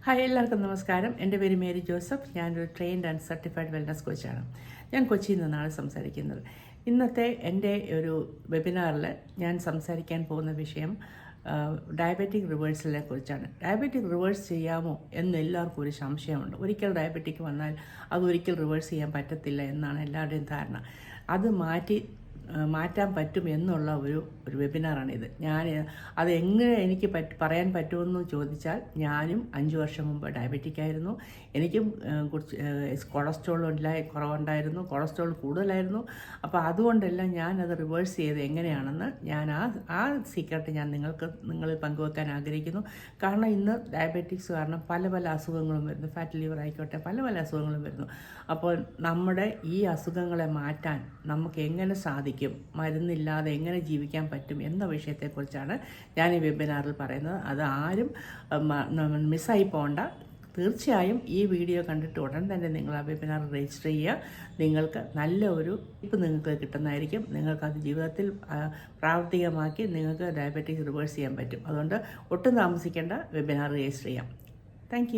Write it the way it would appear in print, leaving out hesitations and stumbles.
Hi, എല്ലാവർക്കും നമസ്കാരം. എൻ്റെ പേര് മേരി ജോസഫ്. ഞാനൊരു ട്രെയിൻഡ് ആൻഡ് സർട്ടിഫൈഡ് വെൽനസ് കോച്ചാണ്. ഞാൻ കൊച്ചിയിൽ നിന്നാണ് സംസാരിക്കുന്നത്. ഇന്നത്തെ എൻ്റെ ഒരു വെബിനാറിൽ ഞാൻ സംസാരിക്കാൻ പോകുന്ന വിഷയം ഡയബറ്റിക് റിവേഴ്സലിനെ കുറിച്ചാണ്. ഡയബറ്റിക് റിവേഴ്സ് ചെയ്യാമോ എന്ന് എല്ലാവർക്കും ഒരു സംശയമുണ്ട്. ഒരിക്കൽ ഡയബറ്റിക് വന്നാൽ അതൊരിക്കൽ റിവേഴ്സ് ചെയ്യാൻ പറ്റത്തില്ല എന്നാണ് എല്ലാവരുടെയും ധാരണ. അത് മാറ്റാൻ പറ്റും എന്നുള്ള ഒരു വെബിനാറാണിത്. അതെങ്ങനെ എനിക്ക് പറയാൻ പറ്റുമെന്ന് ചോദിച്ചാൽ, ഞാനും 5 വർഷം മുമ്പ് ഡയബറ്റിക് ആയിരുന്നു. എനിക്കും കൊളസ്ട്രോൾ കുറവുണ്ടായിരുന്നു, കൊളസ്ട്രോൾ കൂടുതലായിരുന്നു. അപ്പോൾ അതുകൊണ്ടെല്ലാം ഞാനത് റിവേഴ്സ് ചെയ്ത് എങ്ങനെയാണെന്ന് ആ സീക്രട്ട് ഞാൻ നിങ്ങളിൽ പങ്കുവെക്കാൻ ആഗ്രഹിക്കുന്നു. കാരണം ഇന്ന് ഡയബറ്റിക്സ് കാരണം പല അസുഖങ്ങളും വരുന്നു. ഫാറ്റ് ലിവർ ആയിക്കോട്ടെ, പല അസുഖങ്ങളും വരുന്നു. അപ്പോൾ നമ്മുടെ ഈ അസുഖങ്ങളെ മാറ്റാൻ നമുക്ക് എങ്ങനെ സാധിക്കും, മരുന്നില്ലാതെ എങ്ങനെ ജീവിക്കാൻ പറ്റും എന്ന വിഷയത്തെക്കുറിച്ചാണ് ഞാൻ ഈ വെബിനാറിൽ പറയുന്നത്. അത് ആരും മിസ്സായി പോകണ്ട. തീർച്ചയായും ഈ വീഡിയോ കണ്ടിട്ട് ഉടൻ തന്നെ നിങ്ങൾ ആ വെബിനാർ രജിസ്റ്റർ ചെയ്യുക. നിങ്ങൾക്ക് നല്ല ഒരു ടിപ്പ് നിങ്ങൾക്ക് കിട്ടുന്നതായിരിക്കും. നിങ്ങൾക്കത് ജീവിതത്തിൽ പ്രാവർത്തികമാക്കി നിങ്ങൾക്ക് ഡയബറ്റിക്സ് റിവേഴ്സ് ചെയ്യാൻ പറ്റും. അതുകൊണ്ട് ഒട്ടും താമസിക്കേണ്ട, വെബിനാർ രജിസ്റ്റർ ചെയ്യാം. താങ്ക്